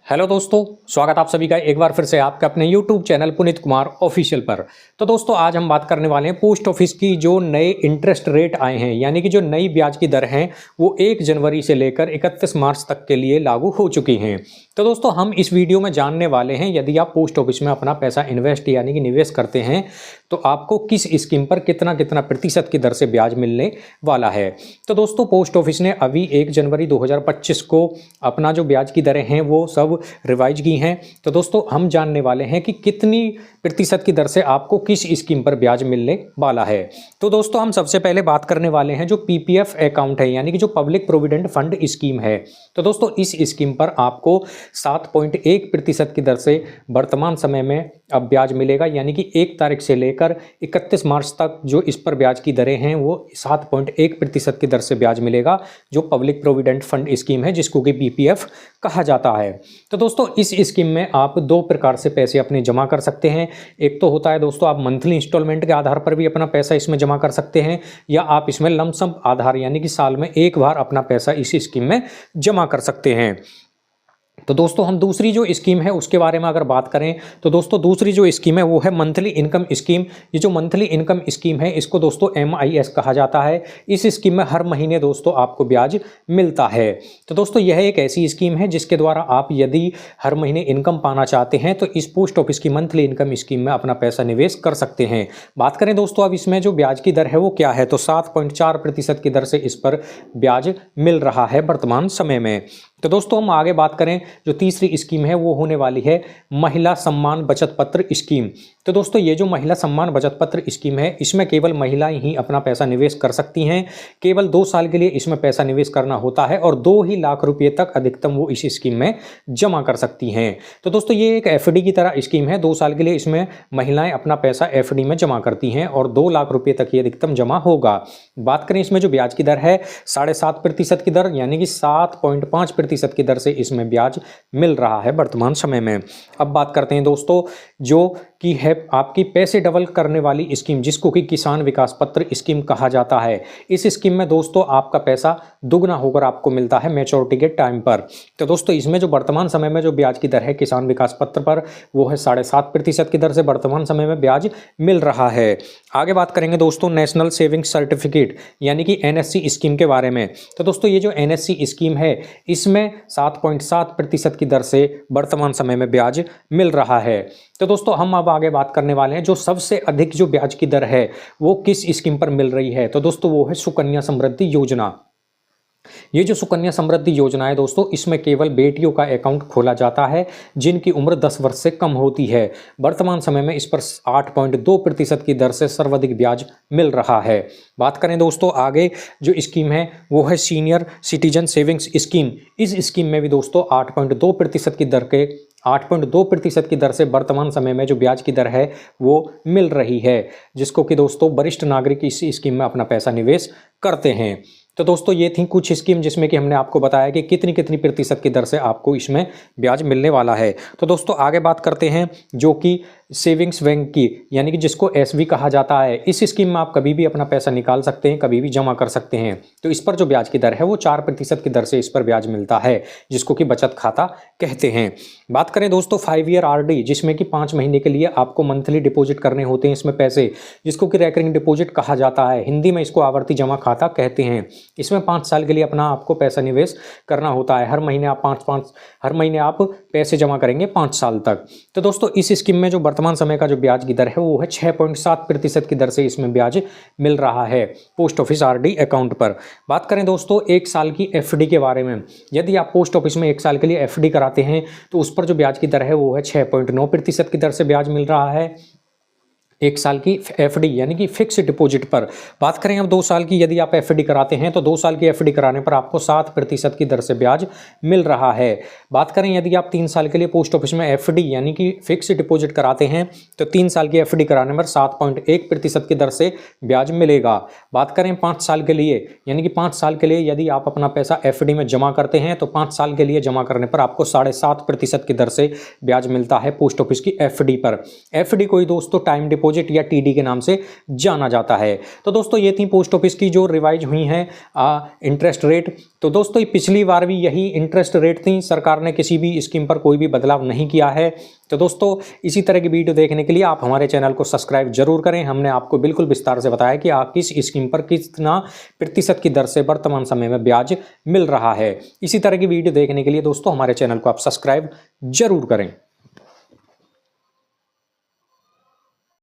Hello दोस्तों, स्वागत आप सभी का एक बार फिर से आपके अपने YouTube channel Puneet Kumar official पर। तो दोस्तों आज हम बात करने वाले हैं पोस्ट ऑफिस की जो नए इंटरेस्ट रेट आए हैं, यानी कि जो नई ब्याज की दर हैं वो 1 जनवरी से लेकर 31 मार्च तक के लिए लागू हो चुकी हैं। तो दोस्तों हम इस वीडियो में जानने वाले हैं यदि आप पोस्ट ऑफिस में अपना पैसा इन्वेस्ट यानी कि निवेश करते हैं तो आपको किस स्कीम पर कितना कितना प्रतिशत की दर से ब्याज मिलने वाला है। तो दोस्तों पोस्ट ऑफिस ने अभी 1 जनवरी 2025 को अपना जो ब्याज की दरें हैं वो सब रिवाइज की हैं। तो दोस्तों हम जानने वाले हैं कि कितनी प्रतिशत की दर से आपको किस स्कीम पर ब्याज मिलने वाला है। तो दोस्तों हम सबसे पहले बात करने वाले हैं जो पीपीएफ अकाउंट है, यानी कि जो पब्लिक प्रोविडेंट फंड स्कीम है। तो दोस्तों इस स्कीम पर आपको 7.1% की दर से वर्तमान समय में अब ब्याज मिलेगा, यानी कि 1 तारीख से लेकर 31 मार्च तक जो इस पर ब्याज की दरें हैं वो 7.1% की दर से ब्याज मिलेगा, जो पब्लिक प्रोविडेंट फंड स्कीम है जिसको कि पीपीएफ कहा जाता है। तो दोस्तों इस स्कीम में आप 2 प्रकार से पैसे अपने जमा कर सकते हैं। एक तो होता है दोस्तों आप मंथली इंस्टॉलमेंट के आधार पर भी अपना पैसा इसमें जमा कर सकते हैं, या आप इसमें लमसम आधार यानी कि साल में एक बार अपना पैसा इस स्कीम में जमा कर सकते हैं। तो दोस्तों हम दूसरी जो स्कीम है उसके बारे में अगर बात करें तो दोस्तों दूसरी जो स्कीम है वो है मंथली इनकम स्कीम। ये जो मंथली इनकम स्कीम है इसको दोस्तों MIS कहा जाता है। इस स्कीम में हर महीने दोस्तों आपको ब्याज मिलता है। तो दोस्तों यह एक ऐसी स्कीम है जिसके द्वारा आप यदि हर महीने इनकम पाना चाहते हैं तो इस पोस्ट ऑफिस की मंथली इनकम स्कीम में अपना पैसा निवेश कर सकते हैं। बात करें दोस्तों अब इसमें जो ब्याज की दर है वो क्या है, तो 7.4% की दर से इस पर ब्याज मिल रहा है वर्तमान समय में। तो दोस्तों हम आगे बात करें जो तीसरी स्कीम है वो होने वाली है महिला सम्मान बचत पत्र स्कीम। तो दोस्तों ये जो महिला सम्मान बचत पत्र स्कीम है इसमें केवल महिलाएं ही अपना पैसा निवेश कर सकती हैं। केवल 2 साल के लिए इसमें पैसा निवेश करना होता है और 2 ही लाख रुपये तक अधिकतम वो इस स्कीम में जमा कर सकती हैं। तो दोस्तों ये एक FD की तरह स्कीम है। 2 साल के लिए इसमें महिलाएं अपना पैसा FD में जमा करती हैं और 2 लाख रुपये तक ये अधिकतम जमा होगा। बात करें इसमें जो ब्याज की दर है 7.5% की दर, यानी कि 7.5% की दर से इसमें ब्याज मिल रहा है वर्तमान समय में। अब बात करते हैं दोस्तों जो कि है आपकी पैसे डबल करने वाली स्कीम, जिसको कि किसान विकास पत्र स्कीम कहा जाता है। इस स्कीम में दोस्तों आपका पैसा दुगना होकर आपको मिलता है मैच्योरिटी के टाइम पर। तो दोस्तों इसमें जो वर्तमान समय में जो ब्याज की दर है किसान विकास पत्र पर वो है 7.5% की दर से वर्तमान समय में ब्याज मिल रहा है। आगे बात करेंगे दोस्तों नेशनल सेविंग सर्टिफिकेट यानी कि NSC स्कीम के बारे में। तो दोस्तों ये जो NSC स्कीम है इसमें 7.7% की दर से वर्तमान समय में ब्याज मिल रहा है। तो दोस्तों हम अब आगे बात करने वाले हैं जो सबसे अधिक जो ब्याज की दर है वो किस स्कीम पर मिल रही है। तो दोस्तों वो है सुकन्या समृद्धि योजना। ये जो सुकन्या समृद्धि योजना है दोस्तों इसमें केवल बेटियों का अकाउंट खोला जाता है जिनकी उम्र 10 वर्ष से कम होती है। वर्तमान समय में इस पर 8.2% की दर से सर्वाधिक ब्याज मिल रहा है। बात करें दोस्तों आगे जो स्कीम है वो है सीनियर सिटीजन सेविंग्स स्कीम। इस स्कीम में भी दोस्तों 8.2% की दर के 8.2% की दर से वर्तमान समय में जो ब्याज की दर है वो मिल रही है, जिसको कि दोस्तों वरिष्ठ नागरिक इस स्कीम में अपना पैसा निवेश करते हैं। तो दोस्तों ये थी कुछ स्कीम जिसमें कि हमने आपको बताया कि कितनी कितनी प्रतिशत की दर से आपको इसमें ब्याज मिलने वाला है। तो दोस्तों आगे बात करते हैं जो कि सेविंग्स बैंक की, यानी कि जिसको SV कहा जाता है। इस स्कीम में आप कभी भी अपना पैसा निकाल सकते हैं, कभी भी जमा कर सकते हैं। तो इस पर जो ब्याज की दर है वो 4% की दर से इस पर ब्याज मिलता है, जिसको कि बचत खाता कहते हैं। बात करें दोस्तों 5 ईयर RD, जिसमें कि 5 महीने के लिए आपको मंथली डिपॉजिट करने होते हैं इसमें पैसे, जिसको कि रेकरिंग डिपॉजिट कहा जाता है। हिंदी में इसको आवर्ती जमा खाता कहते हैं। इसमें 5 साल के लिए अपना आपको पैसा निवेश करना होता है। हर महीने आप पैसे जमा करेंगे 5 साल तक। तो दोस्तों इस स्कीम में जो वर्तमान समय का जो ब्याज की दर है वो है 6.7% की दर से इसमें ब्याज मिल रहा है पोस्ट ऑफिस RD अकाउंट पर। बात करें दोस्तों 1 साल की FD के बारे में। यदि आप पोस्ट ऑफिस में 1 साल के लिए FD कराते हैं तो उस पर जो ब्याज की दर है वो है 6.9% की दर से ब्याज मिल रहा है 1 साल की FD यानी कि फिक्स डिपॉजिट पर। बात करें अब 2 साल की यदि आप FD कराते हैं तो 2 साल की FD कराने पर आपको 7% की दर से ब्याज मिल रहा है। बात करें यदि आप 3 साल के लिए पोस्ट ऑफिस में FD यानी कि फिक्स डिपॉजिट कराते हैं तो 3 साल की FD कराने पर 7.1% की दर से ब्याज मिलेगा। बात करें 5 साल के लिए यानी कि 5 साल के लिए यदि आप अपना पैसा FD में जमा करते हैं तो 5 साल के लिए जमा करने पर आपको 7.5% की दर से ब्याज मिलता है पोस्ट ऑफिस की FD पर। FD कोई दोस्तों टाइम डिपॉजिट या टीडी के नाम से जाना जाता है। तो दोस्तों ये थी पोस्ट ऑफिस की जो रिवाइज हुई हैं इंटरेस्ट रेट। तो दोस्तों पिछली बार भी यही इंटरेस्ट रेट थी, सरकार ने किसी भी स्कीम पर कोई भी बदलाव नहीं किया है। तो दोस्तों इसी तरह की वीडियो देखने के लिए आप हमारे चैनल को सब्सक्राइब जरूर करें। हमने आपको बिल्कुल विस्तार से बताया कि आप किस स्कीम पर कितना प्रतिशत की दर से वर्तमान समय में ब्याज मिल रहा है। इसी तरह की वीडियो देखने के लिए दोस्तों हमारे चैनल को आप सब्सक्राइब जरूर करें।